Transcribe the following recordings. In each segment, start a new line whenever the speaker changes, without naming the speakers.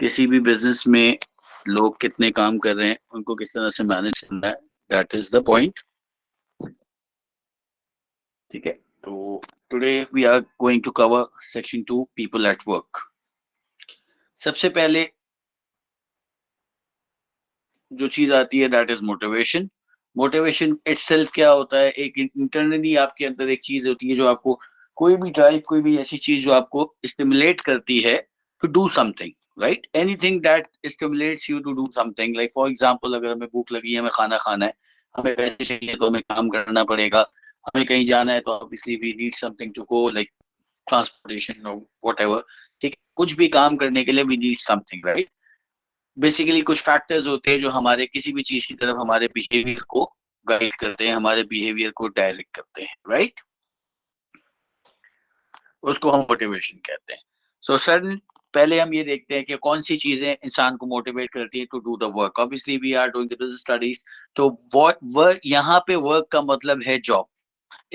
किसी भी बिजनेस में लोग कितने काम कर रहे हैं, उनको किस तरह से मैनेज करना है, दैट इज द पॉइंट। ठीक है, तो today we are going to cover section 2, people at work. सबसे पहले जो चीज आती है that is motivation. Motivation itself क्या होता है? एक इंटरनली आपके अंदर एक चीज होती है जो आपको कोई भी ड्राइव, कोई भी ऐसी चीज जो आपको स्टिमुलेट करती है to do something, right? Anything that stimulates you to do something. Like for example, अगर हमें भूख लगी है, हमें खाना खाना है, हमें पैसे चाहिए तो हमें काम करना पड़ेगा, हमें कहीं जाना है तो obviously we need something to go, like transportation और व्हाटएवर। ठीक, कुछ भी काम करने के लिए we need something, right? Basically कुछ फैक्टर्स होते हैं जो हमारे किसी भी चीज की तरफ हमारे बिहेवियर को गाइड करते हैं, हमारे बिहेवियर को डायरेक्ट करते हैं, राइट? उसको हम मोटिवेशन कहते हैं। सो सर, पहले हम ये देखते हैं कि कौन सी चीजें इंसान को मोटिवेट करती है to do the work. Obviously we are doing the business studies, तो वर्क, यहाँ पे वर्क का मतलब है job.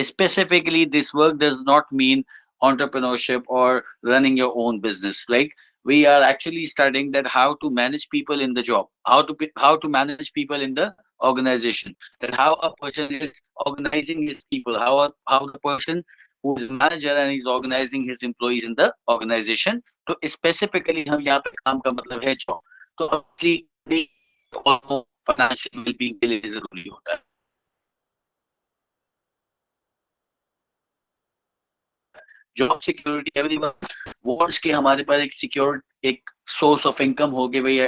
Specifically, this work does not mean entrepreneurship or running your own business. Like, we are actually studying that how to manage people in the job, how to manage people in the organization, that how a person is organizing his people, how the person who is manager and is organizing his employees in the organization. तो specifically हम यहाँ पे काम का मतलब है job। तो financial wellbeing के लिए जरूरी होता है। जॉब सिक्योरिटी, एवरीवन वांट्स कि हमारे पास एक सिक्योर, एक सोर्स ऑफ इनकम हो गया भैया,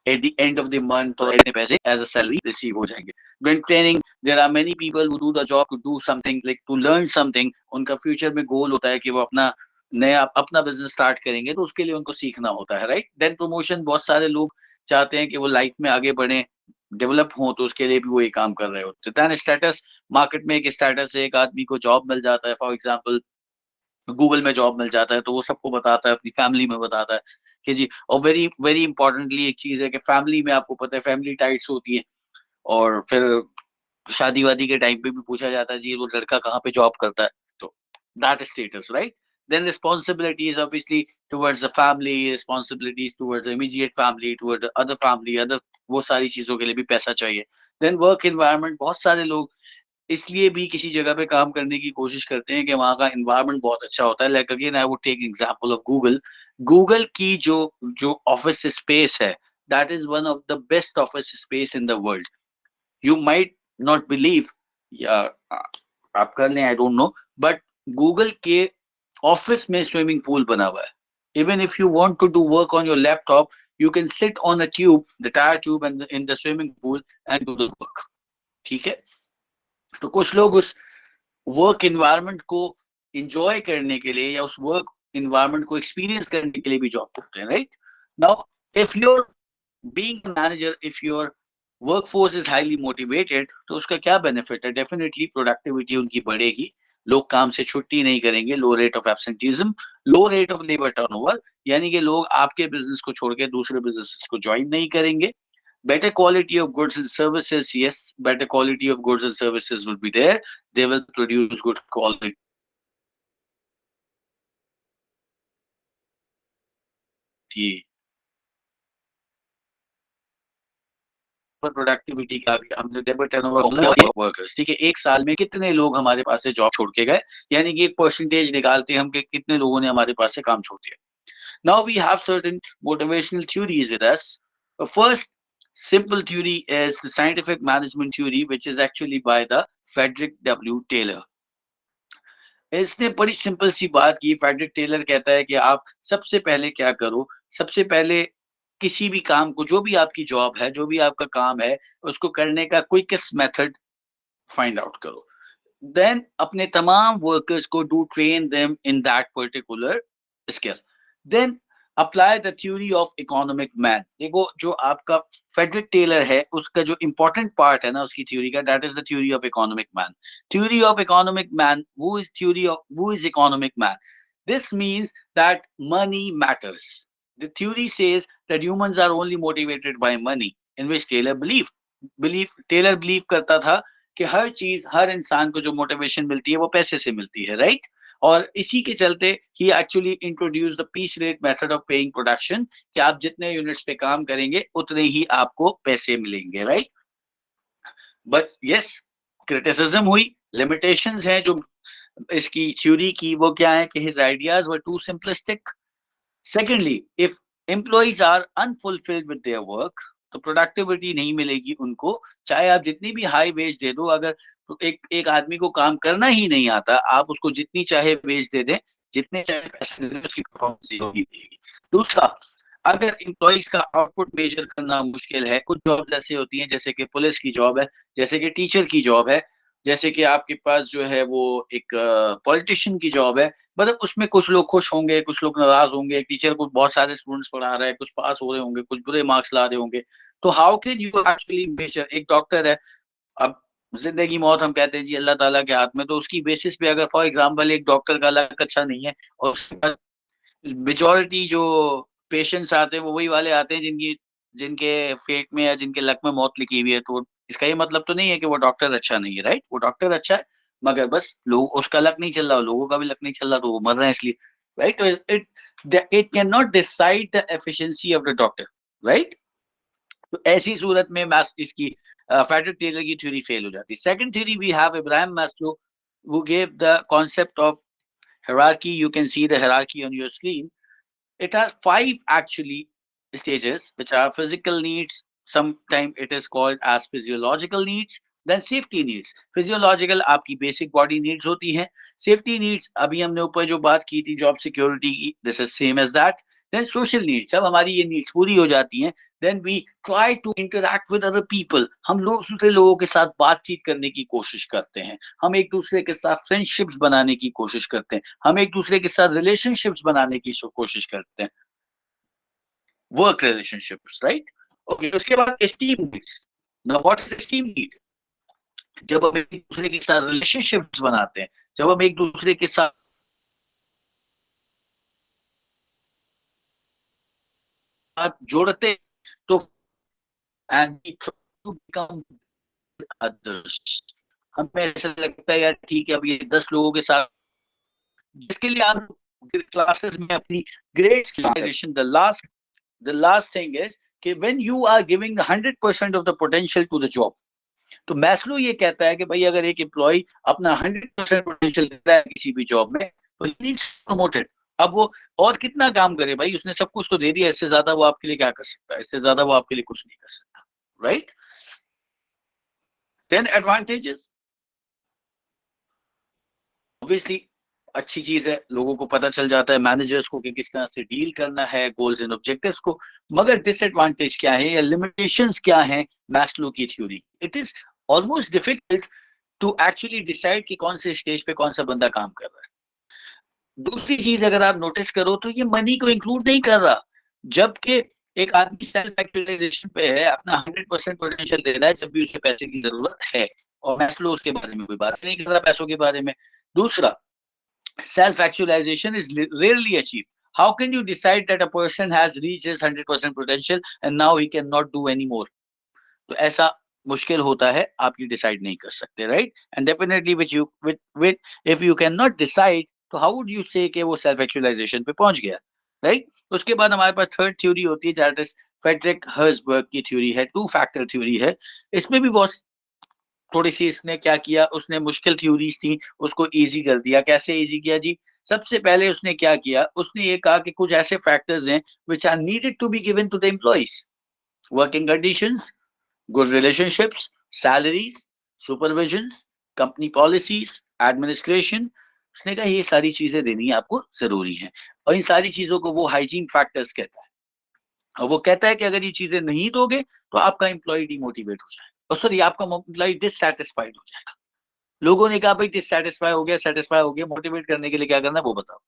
at the end of the month तो इतने पैसे एज अ सैलरी रिसीव हो जाएंगे। When training, there are many people who do the job to do something, like to learn something. उनका फ्यूचर में गोल होता है कि वो अपना नया अपना बिजनेस स्टार्ट करेंगे, तो उसके लिए उनको सीखना होता है, राइट? देन प्रमोशन, बहुत सारे लोग चाहते हैं कि वो लाइफ में आगे बढ़े, डेवलप हो, तो उसके लिए भी वो ये काम कर रहे होते हैं। देन स्टेटस, मार्केट में एक स्टेटस है, एक आदमी को जॉब मिल जाता है, फॉर एग्जाम्पल गूगल में जॉब मिल जाता है, तो वो सबको बताता है, अपनी फैमिली में बताता है कि जी। और वेरी वेरी इंपॉर्टेंटली एक चीज है कि फैमिली में आपको पता है फैमिली टाइट्स होती है, और फिर शादी वादी के टाइम पे भी पूछा जाता है जी वो लड़का कहाँ पे जॉब करता है, तो that status, right? Then responsibilities obviously towards the family, responsibilities towards the immediate family, towards the other family, other, वो सारी चीजों के लिए भी पैसा चाहिए। देन वर्क एनवायरनमेंट, बहुत सारे लोग इसलिए भी किसी जगह पे काम करने की कोशिश करते हैं कि वहाँ का एनवायरनमेंट बहुत अच्छा होता है। Like again I would take example of Google. Google की जो जो ऑफिस स्पेस है, that is one of the best office space in the world. You might not believe, या आप कर लें, I don't know, but Google के office में स्विमिंग पूल बना हुआ है। Even if you want to do work on your laptop, you can sit on a tube, the tire tube, and in the swimming pool and do the work। ठीक है, तो कुछ लोग उस वर्क इन्वायरमेंट को इंजॉय करने के लिए या उस वर्क इन्वायरमेंट को एक्सपीरियंस करने के लिए भी जॉब करते हैं, right? Now if you're being manager, if your work force is highly motivated, तो उसका क्या बेनिफिट है? डेफिनेटली प्रोडक्टिविटी उनकी बढ़ेगी, लोग काम से छुट्टी नहीं करेंगे, low rate of absenteeism, low rate of labour turnover, यानी कि लोग आपके बिजनेस को छोड़ के दूसरे बिजनेस को ज्वाइन नहीं करेंगे। Better quality of goods and services, yes, better quality of goods and services will be there. They will produce good quality। पर प्रोडक्टिविटी का भी हमने लेबर टर्नओवर वर्कर्स, ठीक है, एक साल में कितने लोग हमारे पास से जॉब छोड़ के गए, यानी कि एक परसेंटेज निकालते हैं हम कि कितने लोगों ने हमारे पास से काम छोड़ दिया। Now we have certain motivational theories with us. The first simple theory is the scientific management theory, which is actually by the Frederick W. Taylor। इसने बड़ी सिंपल सी बात की। फ्रेडरिक टेलर कहता है कि आप सबसे पहले क्या करो, सबसे पहले किसी भी काम को, जो भी आपकी जॉब है, जो भी आपका काम है, उसको करने का क्विकेस्ट मेथड फाइंड आउट करो। देन अपने तमाम वर्कर्स को do train them in that particular skill. Then apply the theory of economic man. देखो, जो आपका फेडरिक टेलर है, उसका जो इंपॉर्टेंट पार्ट है ना उसकी थ्योरी का, that is the theory of economic man. Theory of economic man, who is economic man? This means that money matters। The theory says that humans are only motivated by money, in which Taylor believe करता था कि हर चीज, हर इंसान को जो motivation मिलती है वो पैसे से मिलती है, राइट? और इसी के चलते ही actually introduce the piece rate method of paying production, कि आप जितने यूनिट्स पे काम करेंगे उतने ही आपको पैसे मिलेंगे, राइट। बट यस, क्रिटिसिज्म हुई, लिमिटेशंस हैं जो इसकी थ्योरी की, वो क्या है कि his ideas were too simplistic. Secondly, if employees are unfulfilled with their work, तो प्रोडक्टिविटी नहीं मिलेगी उनको, चाहे आप जितनी भी हाई वेज दे दो, अगर तो एक एक आदमी को काम करना ही नहीं आता, आप उसको जितनी चाहे वेज दे दें, जितने चाहे पैसे दे दें, उसकी परफॉर्मेंस जीरो ही देगी। दूसरा, अगर एम्प्लॉइज का आउटपुट मेजर करना मुश्किल है, कुछ जॉब्स ऐसी होती हैं जैसे कि पुलिस की जॉब है, जैसे कि टीचर की जॉब है, जैसे कि आपके पास जो है वो एक पॉलिटिशियन की जॉब है, मतलब उसमें कुछ लोग खुश होंगे, कुछ लोग नाराज होंगे, टीचर को बहुत सारे स्टूडेंट्स पढ़ा रहा है, कुछ पास हो रहे होंगे, कुछ बुरे मार्क्स ला रहे होंगे। तो how can you actually measure, एक डॉक्टर है, अब जिंदगी मौत हम कहते हैं जी अल्लाह ताला के हाथ में, तो उसकी बेसिस पे अगर फॉर एग्जांपल एक डॉक्टर का लक अच्छा नहीं है और उसके पास मेजोरिटी जो पेशेंट्स आते हैं वो वही वाले आते हैं जिनकी जिनके फेट में या जिनके लक में मौत लिखी हुई है, तो इसका ये मतलब तो नहीं है कि वो डॉक्टर अच्छा नहीं है, राइट। वो डॉक्टर अच्छा है, मगर बस लोग उसका लक नहीं चल रहा, लोगों का भी लक नहीं चल रहा, तो वो मर रहे हैं इसलिए, राइट। तो it can not decide the efficiency of the doctor, right. तो ऐसी सूरत में मैस इसकी फ्रेडरिक टेलर की थ्योरी फेल हो जाती है। Second theory we have Abraham Maslow, who gave the concept of hierarchy. You can see the hierarchy on your screen. It has five actually stages, which are physical needs. Sometimes it is called as physiological needs. Then safety needs. Physiological आपकी basic body needs होती हैं. Safety needs अभी हमने ऊपर जो बात की थी job security की, this is same as that. Then social needs, जब हमारी ये needs पूरी हो जाती हैं, then we try to interact with other people. हम लोग दूसरे लोगों के साथ बातचीत करने की कोशिश करते हैं, हम एक दूसरे के साथ फ्रेंडशिप्स बनाने की कोशिश करते हैं, हम एक दूसरे के साथ रिलेशनशिप्स बनाने की कोशिश करते हैं, वर्क रिलेशनशिप्स, राइट। ओके, उसके बाद esteem needs. Now what is esteem need? जब हम एक दूसरे के साथ रिलेशनशिप्स बनाते हैं, जब हम एक दूसरे के साथ जोड़ते हैं, तो एंड टू बिकम अदर्स, हमें ऐसा लगता है यार ठीक है, अब ये 10 लोगों के साथ, जिसके लिए आप क्लासेस में अपनी grade the last thing is कि when you are giving 100% of the potential to the job, तो मैस्लो ये कहता है कि भाई अगर एक एम्प्लॉय अपना 100% पोटेंशियल दे रहा है किसी भी जॉब में, तो ही नीड्स प्रमोटेड। अब वो और कितना काम करे भाई, उसने सब कुछ तो दे दिया, इससे ज्यादा वो आपके लिए क्या कर सकता है, इससे ज्यादा वो आपके लिए कुछ नहीं कर सकता, राइट। देन एडवांटेजेस, ऑब्वियसली अच्छी चीज है, लोगों को पता चल जाता है मैनेजर्स को कि किस तरह से डील करना है गोल्स एंड ऑब्जेक्टिव्स को। मगर डिसएडवांटेज क्या है या लिमिटेशंस क्या है मैस्लो की theory? It is almost difficult to actually decide कि कौन से स्टेज पे कौन सा बंदा काम कर रहा है। दूसरी चीज अगर आप नोटिस करो तो ये मनी को इंक्लूड नहीं कर रहा, जबकि एक आदमी सेल्फ एक्चुअलाइजेशन पे है, अपना 100% पोटेंशियल दे रहा है जब भी उसे पैसे की जरूरत है, और मैस्लो उसके बारे में कोई बात नहीं कर रहा पैसों के बारे में। दूसरा, self actualization is rarely achieved. How can you decide that a person has reached his 100% potential and now he cannot do any more? तो ऐसा मुश्किल होता है, आप ये डिसाइड नहीं कर सकते, right. And definitely which if you can not decide, तो हाउ वुड यू से कि वो सेल्फ एक्चुअलाइजेशन पे पहुंच गया, राइट। उसके बाद हमारे पास थर्ड थ्योरी होती है, दैट इज फ्रेडरिक हर्सबर्ग की थ्योरी है, टू फैक्टर थ्योरी है। इसमें भी बहुत थोड़ी सी इसने क्या किया, उसने मुश्किल थ्योरीज थी उसको इजी कर दिया। कैसे इजी किया जी? सबसे पहले उसने क्या किया, उसने ये कहा कि कुछ ऐसे फैक्टर्स हैं which are needed to be given to the employees, working conditions, good relationships, salaries, supervision, company policies, administration. उसने कहा ये सारी चीजें देनी आपको जरूरी है, और इन सारी चीजों को वो हाइजीन फैक्टर्स कहता है। और वो कहता है कि अगर ये चीजें नहीं दोगे तो आपका एम्प्लॉय डिमोटिवेट हो जाएगा, और सॉरी आपका एम्प्लॉय डिससैटिस्फाइड हो जाएगा। लोगों ने कहा भाई डिससैटिस्फाई हो गया, सेटिस्फाई हो गया, मोटिवेट करने के लिए क्या करना है वो बताओ।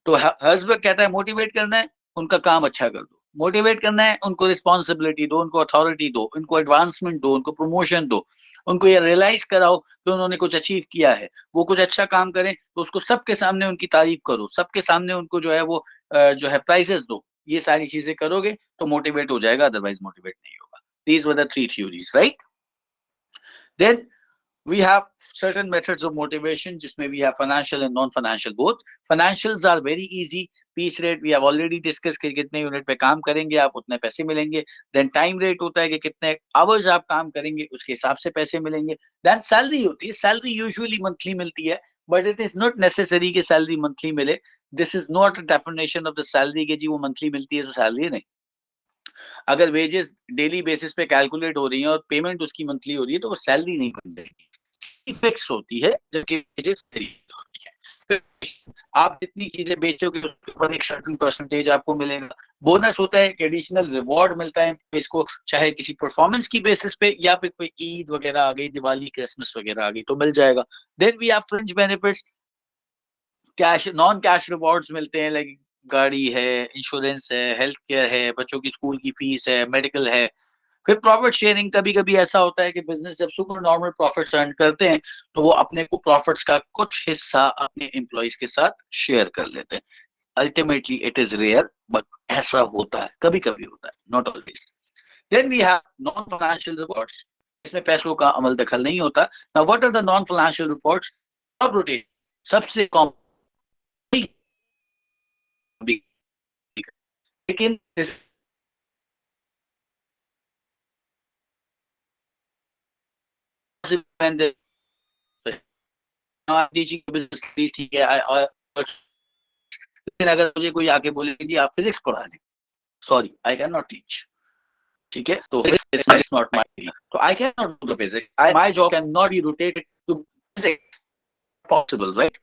तो हर्सबर्ग कहता है मोटिवेट करना है, उनका काम अच्छा कर दो। मोटिवेट करना है, उनको रिस्पॉन्सिबिलिटी दो, उनको अथॉरिटी दो, उनको एडवांसमेंट दो, उनको प्रमोशन दो, उनको ये रियलाइज कराओ कि उन्होंने कुछ अचीव किया है, वो कुछ अच्छा काम करें तो उसको सबके सामने उनकी तारीफ करो, सबके सामने उनको जो है वो जो है प्राइजेस दो। ये सारी चीजें करोगे तो मोटिवेट हो जाएगा, अदरवाइज मोटिवेट नहीं होगा। These were the three theories, right. Then We have certain methods of motivation जिसमें we have financial and non-financial both. Financials are very easy. Piece rate we have already discussed कि कितने unit पे काम करेंगे आप उतने पैसे मिलेंगे. Then time rate होता है कि कितने hours आप काम करेंगे उसके हिसाब से पैसे मिलेंगे. Then salary होती है. Salary usually monthly मिलती है, but it is not necessary कि salary monthly मिले. This is not a definition of the salary कि जी वो monthly मिलती है तो salary नहीं. अगर wages daily basis पे calculate हो रही हैं और payment उसकी monthly हो रही है तो वो salary नहीं बन जाएगी. फिक्स होती है जबकि वेजेस होती है. आप जितनी चीजें बेचोगे उसके ऊपर एक सर्टेन परसेंटेज आपको मिलेगा. बोनस होता है, एक एडिशनल रिवॉर्ड मिलता है इसको, चाहे किसी परफॉर्मेंस की बेसिस पे या फिर कोई ईद वगैरह आ गई, दिवाली क्रिसमस वगैरह आ गई तो मिल जाएगा. Then we have fringe benefits. Cash non cash rewards मिलते हैं, लाइक गाड़ी है, इंश्योरेंस है, हेल्थ केयर है, बच्चों की स्कूल की फीस है, मेडिकल है. फिर प्रॉफिट शेयरिंग. कभी कभी ऐसा होता है कि बिजनेस जब सुपर नॉर्मल प्रॉफिट अर्न करते हैं तो वो अपने को प्रॉफिट्स का कुछ हिस्सा अपने एम्प्लॉइज के साथ शेयर कर लेते हैं. Ultimately it is rare, but ऐसा होता है, कभी कभी होता है, not always. Then we have non financial rewards. इसमें पैसों का अमल दखल नहीं होता. Now what are the non financial rewards? Job rotation सबसे कॉमन, लेकिन ठीक है. लेकिन अगर मुझे कोई आके बोले जी आप फिजिक्स पढ़ा लें, sorry I can not teach. ठीक है, तो इट्स नॉट माय, तो I can not do the physics. My job can not be rotated to physics possible, right?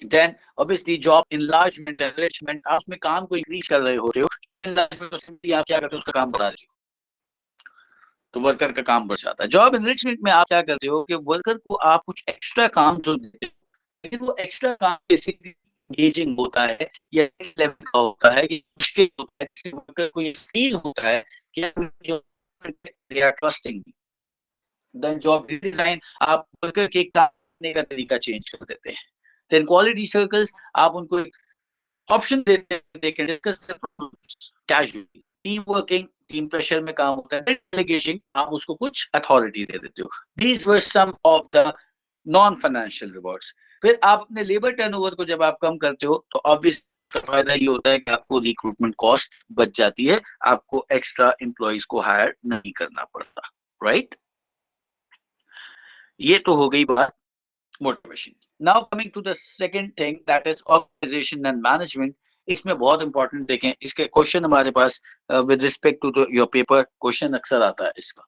Then obviously job enlargement, enrichment, आप उसमें काम को इंक्रीज कर रहे होते हो. इनलार्जमेंट आप क्या करते हो, उसका काम बढ़ा रहे हो तो वर्कर का काम बढ़ जाता है. जॉब इनरिचमेंट में आप क्या करते हो कि वर्कर को आप कुछ एक्स्ट्रा काम जो देते हो, लेकिन वो एक्स्ट्रा काम बेसिकली एंगेजिंग होता है या इस लेवल का होता है कि मुश्किल होता है, किसी वर्कर को ये फील होता है कि जो they are trusting. Then job design, आप वर्कर के काम करने का तरीका चेंज कर देते हैं. देन क्वालिटी सर्कल्स, आप उनको ऑप्शन देते हैं, they can discuss the problems casually. Team working, team pressure में काम होता है. डेलीगेशन, आप उसको कुछ अथॉरिटी दे देते हो. These were some of the non financial rewards. फिर आप अपने लेबर टर्नओवर को जब आप कम करते हो तो ऑब्वियस फायदा ये होता है कि आपको रिक्रूटमेंट कॉस्ट बच जाती है, आपको एक्स्ट्रा एम्प्लॉइज को हायर नहीं करना पड़ता, राइट? ये तो हो गई बात motivation. Now coming to the second thing, that is organisation and management. इसमें बहुत इंपॉर्टेंट देखें, इसके क्वेश्चन हमारे पास with respect to your paper question अक्सर आता है. इसका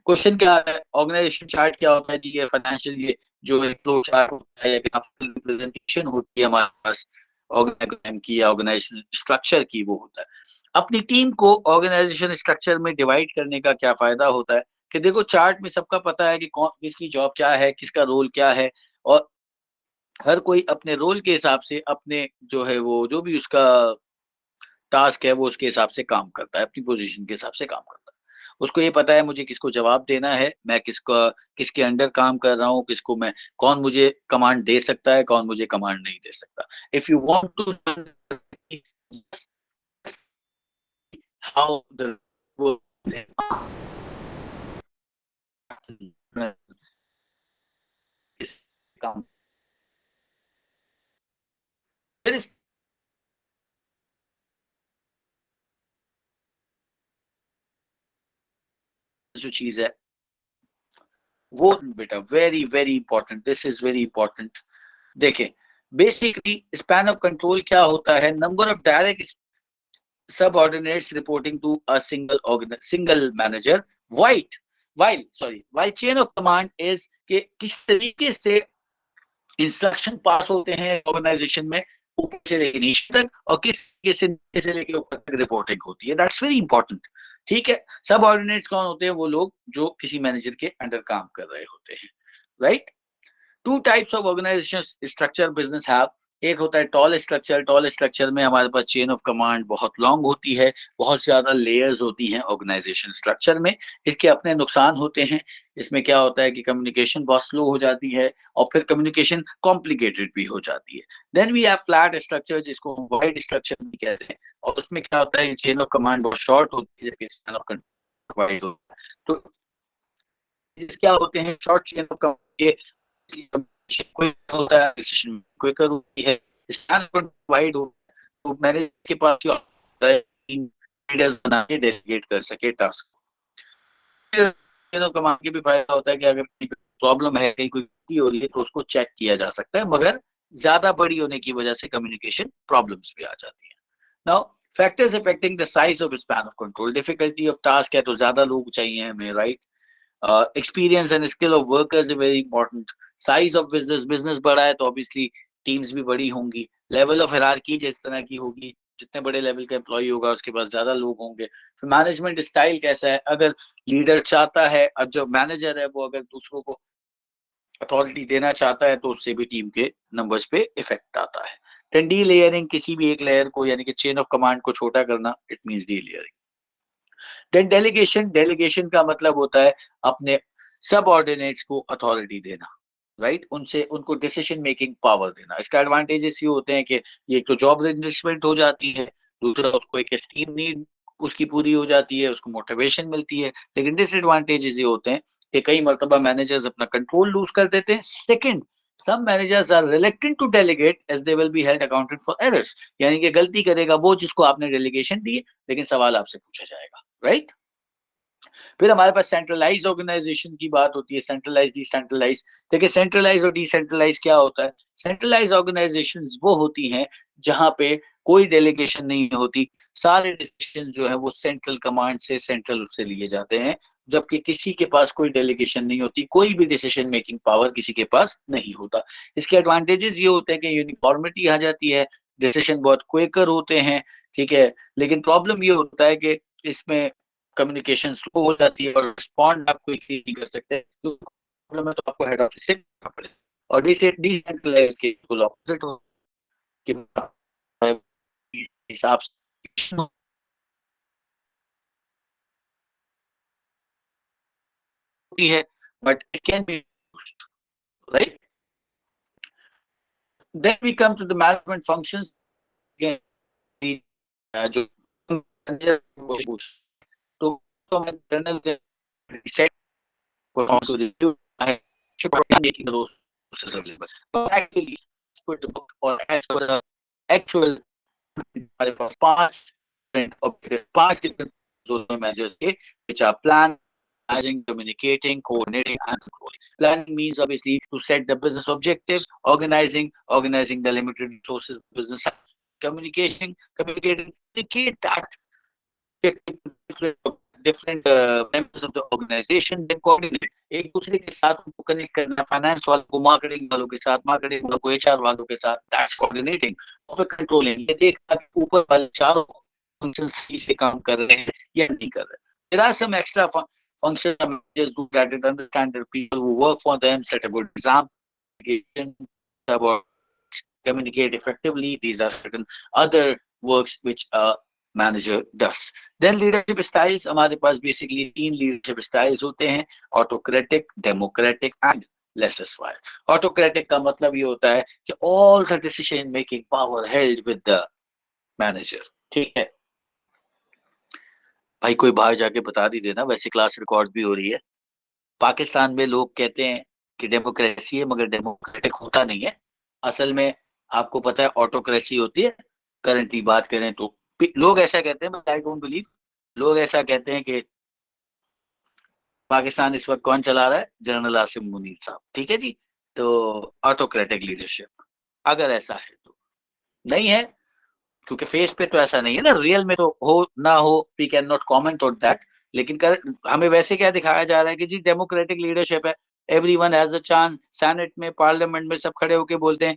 क्वेश्चन क्या है? ऑर्गेनाइजेशन चार्ट क्या होता है जी? ये फाइनेंशियल, ये जो फ्लो चार्ट होता है या ग्राफिकल रिप्रेजेंटेशन होती है हमारे पास ऑर्गेनाइजेशन की या ऑर्गेनाइजेशन स्ट्रक्चर की, वो होता है. अपनी टीम को ऑर्गेनाइजेशन स्ट्रक्चर में डिवाइड करने का क्या फायदा होता है कि देखो चार्ट में सबका पता है कि कौन किसकी जॉब क्या है, किसका रोल क्या है, और हर कोई अपने रोल के हिसाब से अपने जो है वो जो भी उसका टास्क है वो उसके हिसाब से काम करता है, अपनी पोजीशन के हिसाब से काम करता है. उसको ये पता है मुझे किसको जवाब देना है, मैं किसका किसके अंडर काम कर रहा हूँ, किसको मैं, कौन मुझे कमांड दे सकता है, कौन मुझे कमांड नहीं दे सकता. If you want to how the काम, जो चीज है वो बेटा very very important, this is very important. देखें, बेसिकली स्पैन ऑफ कंट्रोल क्या होता है? Number of direct subordinates reporting to a single manager. While chain of command is कि किस तरीके से इंस्ट्रक्शन पास होते हैं ऑर्गेनाइजेशन में ऊपर से लेके नीचे तक, और किस तरीके से नीचे से लेके ऊपर तक रिपोर्टिंग होती है. That's very important. ठीक है, सब ऑर्डिनेट्स कौन होते हैं? वो लोग जो किसी मैनेजर के अंडर काम कर रहे होते हैं, right? Two types of organisation structure business have. एक होता है टॉल स्ट्रक्चर. टॉल स्ट्रक्चर में हमारे पास चेन ऑफ कमांड बहुत लॉन्ग होती है, बहुत ज्यादा लेयर्स होती हैं ऑर्गेनाइजेशन स्ट्रक्चर में. इसके अपने नुकसान होते हैं. इसमें क्या होता है कि कम्युनिकेशन बहुत स्लो हो जाती है और फिर कम्युनिकेशन कॉम्प्लिकेटेड भी हो जाती है. Then we have flat structure जिसको वाइड स्ट्रक्चर भी कहते हैं, और उसमें क्या होता है चेन ऑफ कमांड बहुत शॉर्ट होती है जबकि चेन ऑफ वाइड होता है. तो क्या होते हैं शॉर्ट चेन ऑफ कमांड ये कोई होता है डिसीजन क्विकर होती है, वाइड हो तो मैनेजर के पास लीडर्स बना के डेलीगेट कर सके टास्क। कमांड के भी फायदा होता है कि अगर प्रॉब्लम है, कहीं कोई गलती हो रही है तो उसको चेक किया जा सकता है, मगर ज्यादा बड़ी होने की वजह से कम्युनिकेशन प्रॉब्लम्स भी आ जाती है। Now factors affecting the size of span of control, difficulty of task है तो ज्यादा लोग चाहिए हमें, right. Experience and skill of workers is very important. Size of business, business बड़ा है तो ऑब्वियसली टीम्स भी बड़ी होंगी। लेवल ऑफ हायरार्की जिस तरह की होगी, जितने बड़े लेवल का एम्प्लॉय होगा उसके पास ज्यादा लोग होंगे। फिर मैनेजमेंट स्टाइल कैसा है, अगर लीडर चाहता है, अब जो मैनेजर है वो अगर दूसरों को अथॉरिटी देना चाहता है तो उससे भी टीम के नंबर्स पे इफेक्ट आता है। देन डी लेयरिंग, किसी भी एक लेयर को यानी कि चेन ऑफ कमांड को छोटा करना, it means delayering. Then delegation, delegation का मतलब होता है अपने सबऑर्डिनेट्स को अथॉरिटी देना, राइट, उनसे उनको डिसीजन मेकिंग पावर देना। इसका एडवांटेजेस ये होते हैं कि ये एक तो जॉब रिप्लेसमेंट हो जाती है, दूसरा उसको एक एस्टीम नीड उसकी पूरी हो जाती है, उसको मोटिवेशन मिलती है। लेकिन डिसएडवांटेजेस ये होते हैं कि कई मर्तबा मैनेजर्स अपना कंट्रोल लूज कर देते हैं। Second, some managers are reluctant to delegate as they will be held accountable for errors, यानी कि गलती करेगा वो जिसको आपने डेलीगेशन दी है, लेकिन सवाल आपसे पूछा जाएगा, राइट। फिर हमारे पास सेंट्रलाइज ऑर्गेनाइजेशन की बात होती है, सेंट्रलाइज डिसेंट्रलाइज। देखिए सेंट्रलाइज और डिसेंट्रलाइज क्या होता है। सेंट्रलाइज ऑर्गेनाइजेशन वो होती हैं जहां पे कोई डेलीगेशन नहीं होती, सारे डिसीजन जो है वो सेंट्रल कमांड से, सेंट्रल से लिए जाते हैं, जबकि किसी के पास कोई डेलीगेशन नहीं होती, कोई भी डिसीजन मेकिंग पावर किसी के पास नहीं होता। इसके एडवांटेजेस ये होते हैं कि यूनिफॉर्मिटी आ जाती है, डिसीजन बहुत क्विकर होते हैं, ठीक है। लेकिन प्रॉब्लम ये होता है कि इसमें कम्युनिकेशन स्लो हो जाती है और रिस्पॉन्ड आप क्विकली नहीं कर सकते, तो प्रॉब्लम है तो आपको हेड ऑफिस से करना पड़ेगा। और डिसेंट्रलाइज के बिल्कुल ऑपोजिट हो कि हिसाब से होती है, but it can be right. Then we come to the management functions, जो तो मैं general set to review I should be making those resources available. But actually, for the book or as for the actual हमारे पास पांच different zone managers थे, which are plan, managing, communicating, coordinating, and controlling. Planning means obviously to set the business objectives, organizing the limited resources business has. Communicating, communicate that different members of the organization, then coordinate, एक दूसरे के साथ उनको connect करना, finance वालों को marketing वालों के साथ, मार्केटिंग वालों को एचआर वालों के साथ, दैट्स कोऑर्डिनेटिंग। और फिर कंट्रोलिंग, ये देखना कि ऊपर वाले चारों फंक्शन सही से काम कर रहे हैं या नहीं कर रहे। There are some extra functions managers do that and understand the people who work for them, set a good example, about communicate effectively. These are certain other works which a manager does. Then leadership styles, हमारे पास basically 3 leadership styles होते हैं, autocratic, democratic and laissez-faire. Autocratic का मतलब ये होता है कि all the decision making power held with the manager, ठीक है। भाई कोई बाहर जाके बता दी देना, वैसे क्लास रिकॉर्ड भी हो रही है। पाकिस्तान में लोग कहते हैं कि डेमोक्रेसी है, मगर डेमोक्रेटिक होता नहीं है। असल में आपको पता है ऑटोक्रेसी होती है। करंटली बात करें तो लोग ऐसा कहते हैं, बट आई डोंट बिलीव। लोग ऐसा कहते हैं कि पाकिस्तान इस वक्त कौन चला रहा है, जनरल आसिम मुनीर साहब, ठीक है जी। तो ऑटोक्रेटिक लीडरशिप अगर ऐसा है तो नहीं है, क्योंकि फेस पे तो ऐसा नहीं है ना, रियल में तो हो ना हो, we can not comment on that. लेकिन हमें वैसे क्या दिखाया जा रहा है कि जी डेमोक्रेटिक लीडरशिप है, everyone has a chance, senate में, पार्लियामेंट में सब खड़े होके बोलते हैं,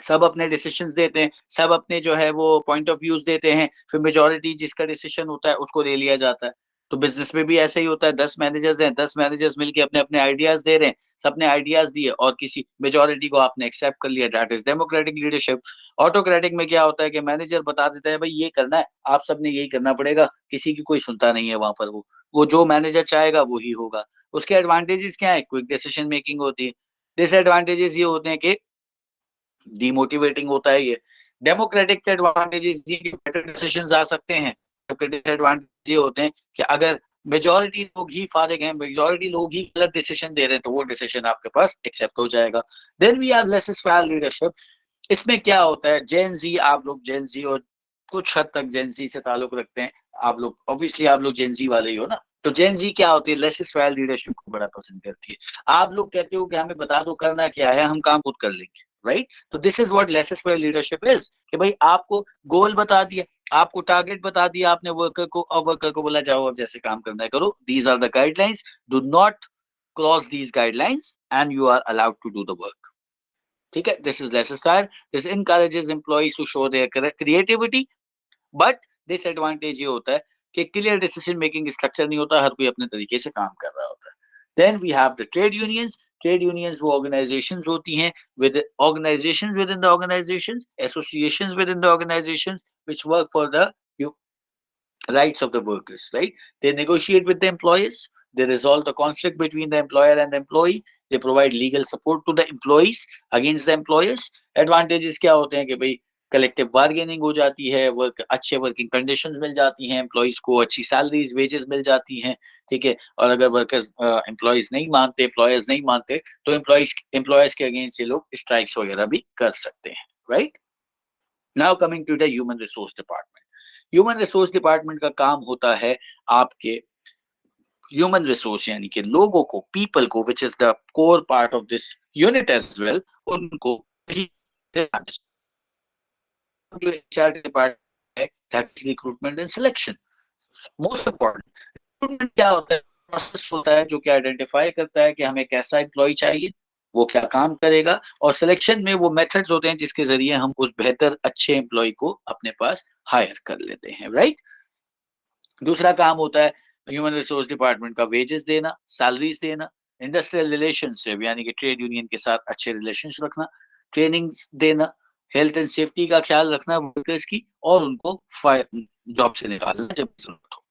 सब अपने डिसीजंस देते हैं, सब अपने जो है वो पॉइंट ऑफ व्यूज देते हैं, फिर मेजोरिटी जिसका डिसीजन होता है उसको ले लिया जाता है। तो बिजनेस में भी ऐसा ही होता है, 10 मैनेजर्स हैं, 10 मैनेजर्स मिलके अपने अपने आइडियाज दे रहे हैं, सबने आइडियाज दिए और किसी मेजोरिटी को आपने एक्सेप्ट कर लिया, that is democratic leadership. Autocratic में क्या होता है कि मैनेजर बता देता है भाई ये करना है, आप सबने यही करना पड़ेगा, किसी की कोई सुनता नहीं है वहां पर, वो जो मैनेजर चाहेगा वो ही होगा। उसके एडवांटेजेस क्या है, क्विक डिसीजन मेकिंग होती है। डिसएडवांटेजेस ये होते हैं कि डिमोटिवेटिंग होता है ये। डेमोक्रेटिक के एडवांटेजेस ये कि बेटर डिसीजंस आ सकते हैं, जबकि डिसएडवांटेज ये होते हैं कि अगर मेजॉरिटी लोग ही फारिग हैं, मेजॉरिटी लोग ही गलत डिसीजन दे रहे हैं, तो वो डिसीजन आपके पास एक्सेप्ट हो जाएगा। Then we have laissez faire leadership. इसमें क्या होता है, जेन जी, आप लोग जेन जी और कुछ हद तक जेन जी से ताल्लुक रखते हैं आप लोग, ऑब्वियसली आप लोग जेन जी वाले ही हो ना, तो जेन जी क्या होती है, लेसेस्ट फेयर लीडरशिप को बड़ा पसंद करती है। आप लोग कहते हो कि हमें बता दो करना क्या है, हम काम खुद कर लेंगे, राइट? तो this is what laissez faire leadership is, कि भाई आपको गोल बता दिया, आपको टारगेट बता दिया, आपने वर्कर को, और वर्कर को बोला जाओ अब जैसे काम करना है करो, these are the guidelines, do not cross these guidelines and you are allowed to do the work. ठीक है, this is laissez faire. This encourages employees to show their creativity, but disadvantage ये होता है कि क्लियर डिसीजन मेकिंग स्ट्रक्चर नहीं होता, हर कोई अपने तरीके से काम कर रहा होता है। Then we have the trade unions. Trade unions वो ऑर्गेनाइजेशंस होती हैं, with organisations within the organisations, associations within the organisations which work for the rights of the workers, right? They negotiate with the employees, they resolve the conflict between the employer and the employee, they provide legal support to the employees against the employers. Advantages क्या होते हैं कि भाई collective bargaining हो जाती है, work अच्छे working conditions मिल जाती हैं, एम्प्लॉइज को अच्छी सैलरीज वेजेस मिल जाती हैं, ठीक है। और अगर वर्कर्स एम्प्लॉइज नहीं मानते, एम्प्लॉयर्स नहीं मानते, तो एम्प्लॉयर्स के अगेंस्ट ये लोग स्ट्राइक्स वगैरह भी कर सकते हैं, right? Now coming to the human resource department. Human resource department का काम होता है आपके ह्यूमन रिसोर्स यानी कि लोगों को, पीपल को, which is the core part of this unit as well, उनको जो एचआर डिपार्टमेंट है, that recruitment and selection. Most important, recruitment क्या होता है, प्रोसेस होता है जो कि आइडेंटिफाई करता है कि हमें कैसा एम्प्लॉय चाहिए, वो क्या काम करेगा, और सिलेक्शन में वो मेथड्स होते हैं जिसके जरिए हम उस बेहतर अच्छे एम्प्लॉय को अपने पास हायर कर लेते हैं, राइट? दूसरा काम होता है ह्यूमन रिसोर्स डिपार्टमेंट का वेजेस देना, सैलरीज देना, इंडस्ट्रियल रिलेशनशिप यानी कि ट्रेड यूनियन के साथ अच्छे रिलेशंस रखना, ट्रेनिंग्स देना, हेल्थ एंड सेफ्टी का ख्याल रखना वर्कर्स की, और उनको जॉब से निकालना जब जरूरत हो।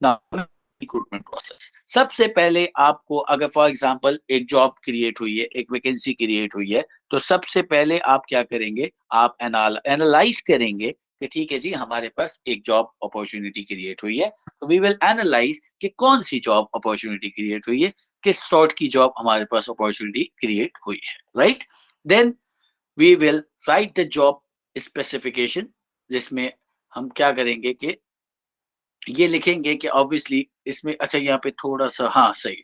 नाउ रिक्रूटमेंट प्रोसेस, सबसे पहले आपको अगर फॉर एग्जांपल एक जॉब क्रिएट हुई है, एक वैकेंसी क्रिएट हुई है, तो सबसे पहले आप क्या करेंगे, आप एनालाइज करेंगे कि ठीक है जी हमारे पास एक जॉब अपॉर्चुनिटी क्रिएट हुई है, तो वी विल एनालाइज कि कौन सी जॉब अपॉर्चुनिटी क्रिएट हुई है, किस सॉर्ट की जॉब हमारे पास अपॉर्चुनिटी क्रिएट हुई है, right? Then we will write the job specification, जिसमें हम क्या करेंगे कि ये लिखेंगे कि ऑब्वियसली इसमें, अच्छा यहाँ पे थोड़ा सा, हाँ सही,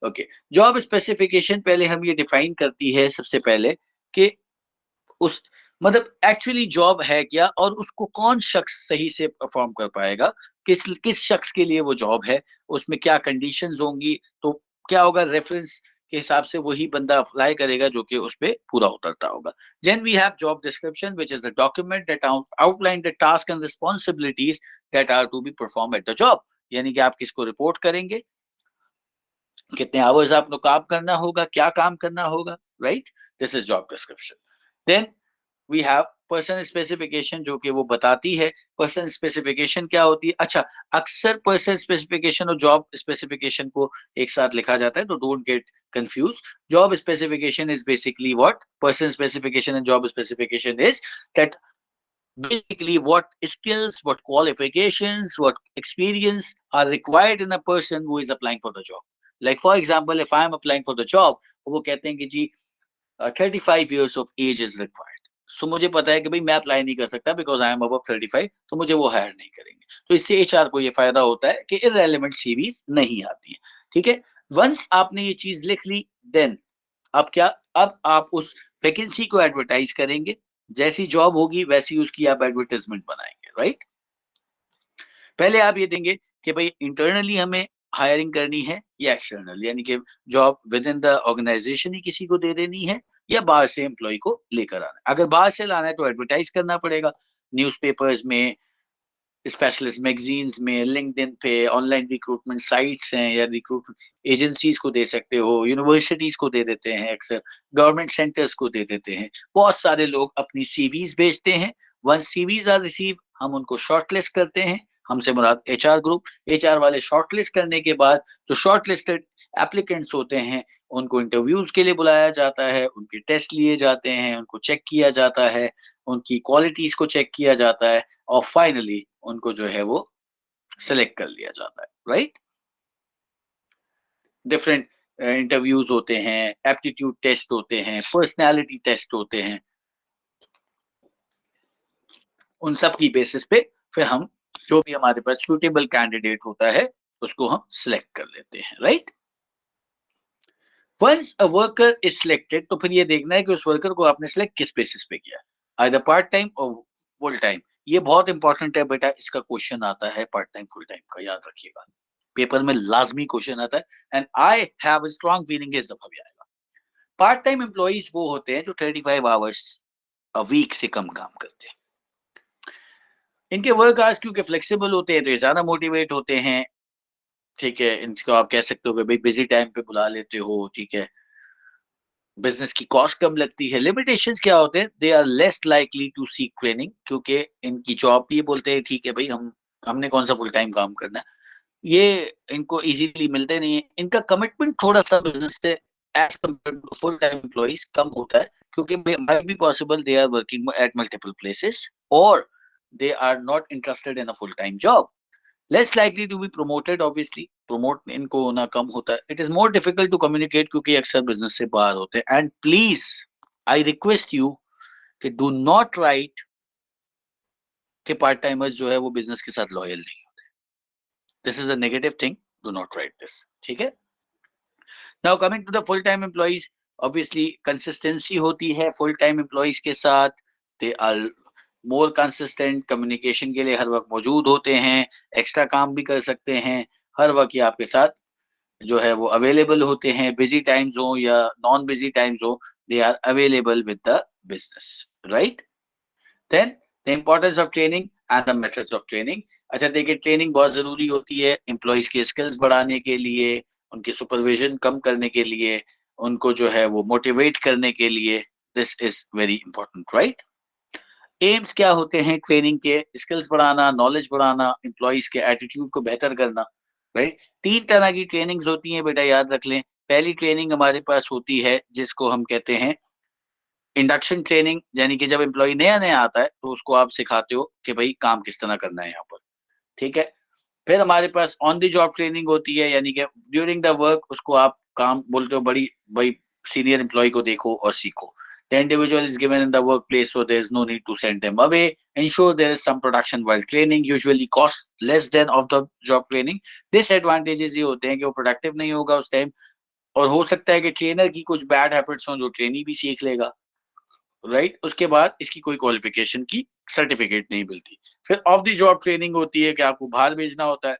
ओके। जॉब स्पेसिफिकेशन पहले हम ये डिफाइन करती है सबसे पहले कि उस, मतलब एक्चुअली जॉब है क्या, और उसको कौन शख्स सही से परफॉर्म कर पाएगा, किस किस शख्स के लिए वो जॉब है, उसमें क्या कंडीशंस होंगी, तो क्या होगा, रेफरेंस के हिसाब से वही बंदा अप्लाई करेगा जो कि उस पे पूरा उतरता होगा। Then we have job description which is a document that outline the task and responsibilities that are to be perform at the job, यानी कि आप किसको रिपोर्ट करेंगे, कितने आवर्स आपको काम करना होगा, क्या काम करना होगा, right? This is job description. Then we have person specification, जो कि वो बताती है पर्सन स्पेसिफिकेशन क्या होती है। अच्छा, अक्सर पर्सन स्पेसिफिकेशन और जॉब स्पेसिफिकेशन को एक साथ लिखा जाता है, तो don't get confuse. Job specification is basically what person specification and job specification is that basically what skills, what qualifications, what experience are required in a person who is applying for the job. Like for example, if I am applying for the job, वो कहते हैं कि जी 35 years of age is required. So मुझे पता है कि भाई मैं अप्लाई नहीं कर सकता बिकॉज आई एम अबव 35, तो मुझे वो हायर नहीं करेंगे। तो इससे एचआर को ये फायदा होता है कि इररेलेवेंट सीवीज नहीं आती है, ठीक है। वंस आपने ये चीज लिख ली, देन अब क्या, अब आप उस वैकेंसी को एडवर्टाइज करेंगे, जैसी जॉब होगी वैसी उसकी आप एडवर्टाइजमेंट बनाएंगे, राइट? पहले आप ये देंगे कि भाई इंटरनली हमें हायरिंग करनी है या एक्सटर्नल, यानी कि job within the organisation ही किसी को दे देनी है या बाहर से एम्प्लॉय को लेकर आना है। अगर बाहर से लाना है तो एडवर्टाइज करना पड़ेगा न्यूज़पेपर्स में, स्पेशलिस्ट मैगजीन्स में, लिंक्डइन पे, ऑनलाइन रिक्रूटमेंट साइट्स हैं या रिक्रूटमेंट एजेंसीज को दे सकते हो, यूनिवर्सिटीज को दे देते हैं, अक्सर गवर्नमेंट सेंटर्स को दे देते हैं। बहुत सारे लोग अपनी सीवीज भेजते हैं। वंस सीवीज आर रिसीव, हम उनको शॉर्टलिस्ट करते हैं, हमसे मुराद एचआर ग्रुप। एचआर वाले शॉर्टलिस्ट करने के बाद जो शॉर्टलिस्टेड एप्लीकेंट्स होते हैं उनको इंटरव्यूज के लिए बुलाया जाता है, उनके टेस्ट लिए जाते हैं, उनको चेक किया जाता है, उनकी क्वालिटीज को चेक किया जाता है, और फाइनली उनको जो है वो सेलेक्ट कर लिया जाता है, राइट। डिफरेंट इंटरव्यूज होते हैं, एप्टीट्यूड टेस्ट होते हैं, पर्सनालिटी टेस्ट होते हैं, उन सब की बेसिस पे फिर हम जो भी हमारे पास सुटेबल कैंडिडेट होता है उसको हम सिलेक्ट कर लेते हैं, right. Once a worker is selected तो फिर ये देखना है कि उस वर्कर को आपने सिलेक्ट किस बेसिस पे किया, आइदर पार्ट टाइम और फुल टाइम। ये बहुत इंपॉर्टेंट है बेटा, इसका क्वेश्चन आता है पार्ट टाइम फुल टाइम का, याद रखिएगा, पेपर में लाजमी क्वेश्चन आता है, and I have a strong feeling इस दफा भी आएगा। पार्ट टाइम एम्प्लॉइज वो होते हैं जो 35 आवर्स अ वीक से कम काम करते हैं। इनके वर्क आवर्स क्योंकि फ्लेक्सिबल होते हैं तो ये ज्यादा मोटिवेट होते हैं, ठीक है। इनको आप कह सकते हो कि भाई बिजी टाइम पे बुला लेते हो, ठीक है। बिजनेस की कॉस्ट कम लगती है। लिमिटेशंस क्या होते हैं, they are less likely to seek training, क्योंकि इनकी जॉब भी ये बोलते हैं ठीक है भाई हमने कौन सा फुल टाइम काम करना है, ये इनको इजीली मिलते नहीं है। इनका कमिटमेंट थोड़ा सा बिजनेस से as compared to full time employees कम होता है, क्योंकि might be possible they are working at multiple places और they are not interested in a full time job, less likely to be promoted, obviously promote इनको होना कम होता है। it is more difficult to communicate क्योंकि अक्सर business से बाहर होते हैं। and please I request you कि do not write कि पार्ट टाइमर्स जो है वो बिजनेस के साथ लॉयल नहीं होते। This is a negative thing, do not write this, ठीक है। Now coming to the full time employees, obviously consistency होती है फुल टाइम एम्प्लॉइज के साथ, they are more consistent, communication के लिए हर वक्त मौजूद होते हैं, एक्स्ट्रा काम भी कर सकते हैं, हर वक्त ये आपके साथ जो है वो अवेलेबल होते हैं, बिजी टाइम्स हो या नॉन बिजी टाइम्स हो, they are available with the business, right. Then the importance of training and the methods of training. अच्छा देखिए, ट्रेनिंग बहुत जरूरी होती है एम्प्लॉइज की स्किल्स बढ़ाने के लिए, उनकी सुपरविजन कम करने के लिए, उनको जो है वो मोटिवेट करने के लिए। This is very important, right. AIIMS क्या होते हैं ट्रेनिंग के, स्किल्स बढ़ाना, नॉलेज बढ़ाना, एम्प्लॉइज के एटीट्यूड को बेहतर करना, राइट। तीन तरह की ट्रेनिंग्स होती हैं बेटा, याद रख लें। पहली ट्रेनिंग हमारे पास होती है जिसको हम कहते हैं इंडक्शन ट्रेनिंग, यानी कि जब एम्प्लॉय नया नया आता है तो उसको आप सिखाते हो कि भाई काम किस तरह करना है यहाँ पर, ठीक है। फिर हमारे pass on the job training होती है, यानी कि ड्यूरिंग द वर्क उसको आप काम बोलते हो, बड़ी भाई सीनियर एम्प्लॉय को देखो और सीखो। The individual is given in the workplace, so there is no need to send them away. Ensure there is some production while training, usually cost less than of the job training. Disadvantages ये होते हैं कि वो productive नहीं होगा उस time, और हो सकता है कि ट्रेनर की कुछ बैड हैबिट्स हों जो ट्रेनी भी सीख लेगा, राइट। उसके बाद इसकी कोई क्वालिफिकेशन की सर्टिफिकेट नहीं मिलती। फिर ऑफ द जॉब ट्रेनिंग होती है कि आपको बाहर भेजना होता है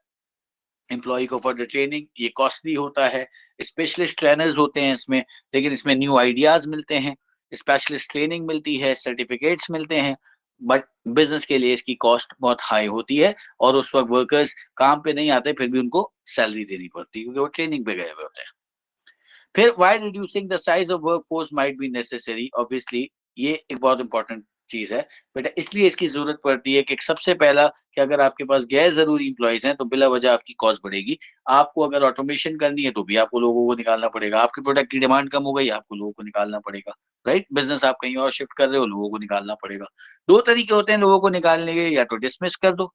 एम्प्लॉय को फॉर द ट्रेनिंग, ये कॉस्टली होता है। स्पेशलिस्ट ट्रेनर्स होते हैं इसमें, लेकिन इसमें न्यू आइडियाज मिलते हैं, स्पेशलिस्ट ट्रेनिंग मिलती है, सर्टिफिकेट्स मिलते हैं, बट बिजनेस के लिए इसकी कॉस्ट बहुत हाई होती है, और उस वक्त वर्कर्स काम पे नहीं आते फिर भी उनको सैलरी देनी पड़ती है क्योंकि वो ट्रेनिंग पे गए हुए होते हैं। फिर why reducing the size of workforce might be necessary, obviously ये एक बहुत इंपॉर्टेंट चीज है बेटा, इसलिए इसकी जरूरत पड़ती है कि सबसे पहला कि अगर आपके पास गैर जरूरी इंप्लॉइज हैं तो बिला वजह आपकी कॉस्ट बढ़ेगी। आपको अगर ऑटोमेशन करनी है तो भी आपको लोगों को निकालना पड़ेगा, आपके प्रोडक्ट की डिमांड कम हो गई आपको लोगों को निकालना पड़ेगा, राइट। बिजनेस आप कहीं और शिफ्ट कर रहे हो, लोगों को निकालना पड़ेगा। दो तरीके होते हैं लोगों को निकालने के, या तो डिसमिस कर दो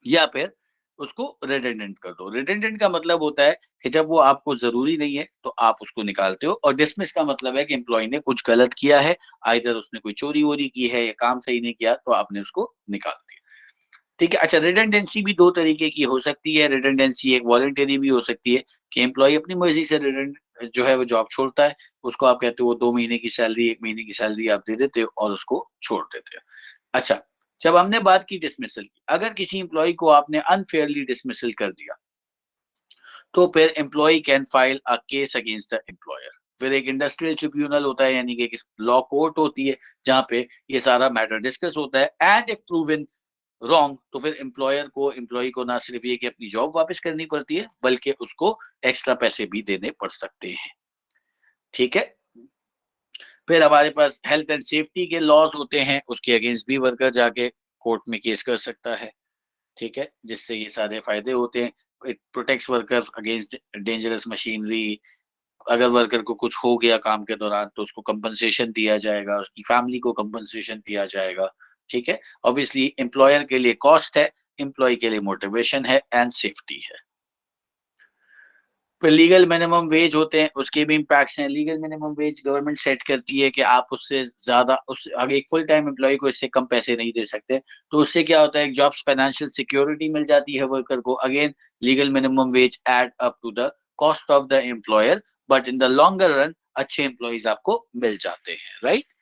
या फिर उसको रिडेंडेंट कर दो। रिडेंडेंट का मतलब होता है कि जब वो आपको जरूरी नहीं है तो आप उसको निकालते हो, और डिसमिस का मतलब है कि एम्प्लॉय ने कुछ गलत किया है, आइदर उसने कोई चोरी वोरी की है या काम सही नहीं किया, तो आपने उसको निकाल दिया, ठीक है। अच्छा, रिडेंडेंसी भी दो तरीके की हो सकती है। रिडेंडेंसी एक वॉलंटरी भी हो सकती है कि एम्प्लॉय अपनी मर्जी से जो है वो जॉब छोड़ता है, उसको आप कहते हो 2 महीने की सैलरी, 1 महीने की सैलरी आप दे देते हो और उसको छोड़ देते हो। अच्छा, जब हमने बात की डिसमिसल की, अगर किसी एम्प्लॉय को आपने अनफेयरली डिसमिसल कर दिया तो फिर employee can file a case against the employer. फिर एक इंडस्ट्रियल ट्रिब्यूनल होता है, यानी कि एक लॉ कोर्ट होती है जहां पे ये सारा मैटर डिस्कस होता है, एंड इफ प्रूवन रॉन्ग तो फिर एम्प्लॉय को ना सिर्फ ये कि अपनी जॉब वापस करनी पड़ती है बल्कि उसको एक्स्ट्रा पैसे भी देने पड़ सकते हैं, ठीक है। फिर हमारे पास हेल्थ एंड सेफ्टी के लॉज होते हैं, उसके अगेंस्ट भी वर्कर जाके कोर्ट में केस कर सकता है, ठीक है, जिससे ये सारे फायदे होते हैं। It protects worker against dangerous machinery. अगर वर्कर को कुछ हो गया काम के दौरान तो उसको कंपनसेशन दिया जाएगा, उसकी फैमिली को कंपनसेशन दिया जाएगा, ठीक है। ऑब्वियसली एम्प्लॉयर के लिए कॉस्ट है, एम्प्लॉय के लिए मोटिवेशन है एंड सेफ्टी है। फिर लीगल मिनिमम वेज होते हैं, उसके भी इम्पैक्ट्स हैं। Legal minimum veg government set करती है कि आप उससे ज्यादा, उस आगे एक फुल टाइम एम्प्लॉय को इससे कम पैसे नहीं दे सकते। तो उससे क्या होता है, एक जॉब्स फाइनेंशियल सिक्योरिटी मिल जाती है वर्कर को। Again legal minimum wage add up to the cost of the employer, but in the longer run अच्छे एम्प्लॉयज आपको मिल जाते हैं, राइट।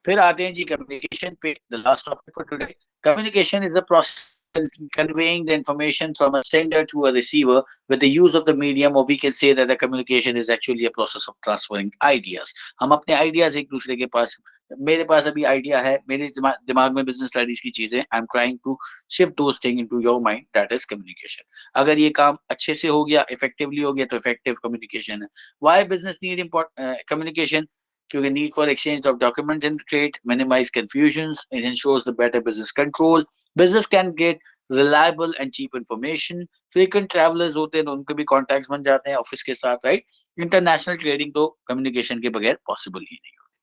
फिर आते हैं जी कम्युनिकेशन पे, the last topic for today. Communication is a process conveying the information from a sender to a receiver with the use of the medium, or we can say that the communication is actually a process of transferring ideas. हम अपने ideas एक दूसरे के पास, मेरे पास अभी idea है, मेरे दिमाग में बिजनेस स्टडीज की चीजें, I am trying to shift those thing into your mind, that is communication. अगर ये काम अच्छे से हो गया, इफेक्टिवली हो गया, तो इफेक्टिव कम्युनिकेशन है। Why business need communication? क्योंकि need for exchange of document and trade, minimise confusions, it ensures the better business control, business can get reliable and cheap information. Frequent travellers होते हैं तो उनके भी कॉन्टैक्ट्स बन जाते हैं ऑफिस के साथ, राइट। इंटरनेशनल ट्रेडिंग तो कम्युनिकेशन के बगैर पॉसिबल ही नहीं होती।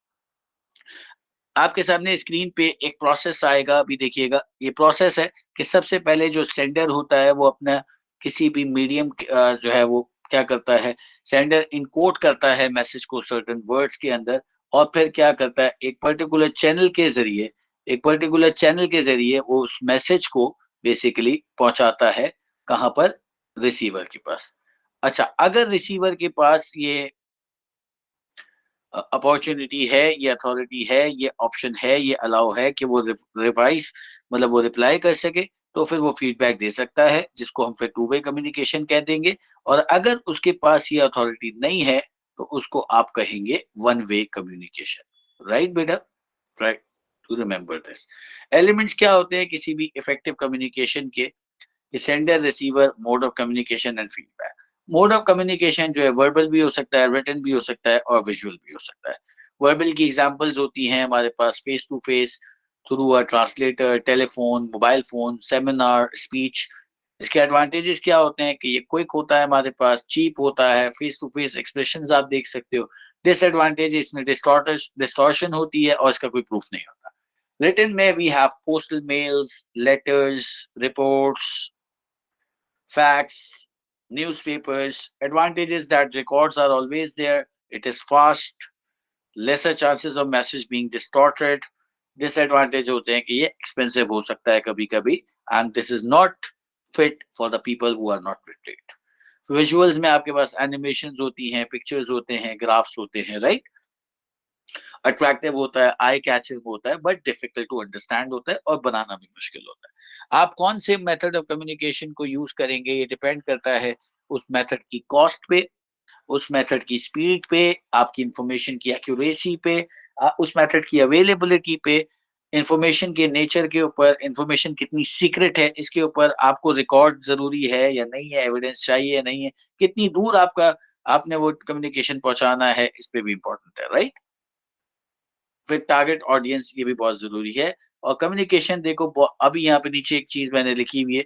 आपके सामने स्क्रीन पे एक प्रोसेस आएगा, अभी देखिएगा। ये प्रोसेस है कि सबसे पहले जो सेंडर होता है वो अपना किसी भी मीडियम जो है वो क्या करता है, सेंडर इनकोड करता है मैसेज को सर्टेन वर्ड्स के अंदर, और फिर क्या करता है, एक पर्टिकुलर चैनल के जरिए, वो उस मैसेज को बेसिकली पहुंचाता है कहाँ पर, रिसीवर के पास। अच्छा, अगर रिसीवर के पास ये अपॉर्चुनिटी है, ये अथॉरिटी है, ये ऑप्शन है, ये अलाउ है कि वो रिवाइज मतलब वो रिप्लाई कर सके, तो फिर वो फीडबैक दे सकता है, जिसको हम फिर टू वे कम्युनिकेशन कह देंगे। और अगर उसके पास ये अथॉरिटी नहीं है तो उसको आप कहेंगे वन वे कम्युनिकेशन, राइट बेटा, right, to remember this. Elements क्या होते हैं किसी भी इफेक्टिव कम्युनिकेशन के? Sender, receiver, mode of communication and feedback. Mode of communication जो है वर्बल भी हो सकता है, रिटन भी हो सकता है, और विजुअल भी हो सकता है। वर्बल की एग्जांपल्स होती हैं हमारे पास face to face, through a translator, telephone, mobile phone, seminar, speech. इसके एडवांटेजेस क्या होते हैं कि ये क्विक होता है, हमारे पास चीप होता है, फेस टू फेस एक्सप्रेशंस आप देख सकते हो। डिसएडवांटेज, इसमें डिस्टॉर्शन होती है और इसका कोई प्रूफ नहीं होता। रिटन में we have postal mails, letters, reports, facts, newspapers. Advantages that records are always there. It is fast, lesser chances of message being distorted. Disadvantage होते हैं कि ये expensive हो सकता है कभी कभी, and this is not fit for the people who are not literate. Visuals में आपके पास animations होती हैं, pictures होते हैं, graphs होते हैं, right? अट्रैक्टिव होता है, आई कैचिंग होता है, बट डिफिकल्ट टू अंडरस्टैंड होता है और बनाना भी मुश्किल होता है। आप कौन से मेथड ऑफ कम्युनिकेशन को यूज करेंगे, ये डिपेंड करता है उस मेथड की कॉस्ट पे, उस मेथड की स्पीड पे, आपकी इंफॉर्मेशन की एक्यूरेसी पे, उस मेथड की अवेलेबिलिटी पे, इंफॉर्मेशन के नेचर के ऊपर, इंफॉर्मेशन कितनी सीक्रेट है इसके ऊपर, आपको रिकॉर्ड जरूरी है या नहीं है, एविडेंस चाहिए या नहीं है, कितनी दूर आपने वो कम्युनिकेशन पहुंचाना है, इस पे भी इंपॉर्टेंट है, राइट। फिर टारगेट ऑडियंस ये भी बहुत जरूरी है। और कम्युनिकेशन देखो, अभी यहाँ पे नीचे एक चीज मैंने लिखी हुई है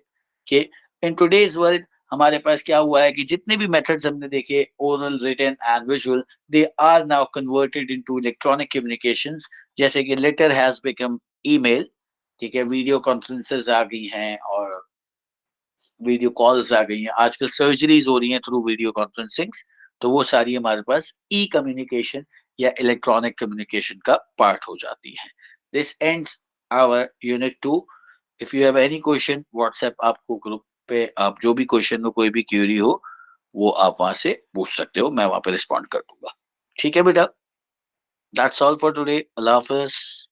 कि इन टुडेज वर्ल्ड हमारे पास क्या हुआ है कि जितने भी मेथड्स हमने देखे, oral, written and visual, they are now converted into electronic communications. जैसे कि लेटर हैज बिकम ईमेल, ठीक है, वीडियो कॉन्फ्रेंसेस आ गई हैं और वीडियो कॉल्स आ गई हैं, आजकल सर्जरीज हो रही हैं थ्रू वीडियो कॉन्फ्रेंसिंग। तो वो सारी हमारे पास ई कम्युनिकेशन या इलेक्ट्रॉनिक कम्युनिकेशन का पार्ट हो जाती है। This ends our unit 2। If you have any question, WhatsApp आपको ग्रुप पे, आप जो भी क्वेश्चन हो, कोई भी क्वेरी हो, वो आप वहां से पूछ सकते हो, मैं वहां पे रिस्पॉन्ड कर दूंगा। ठीक है बेटा, that's all for today. Allah Hafiz.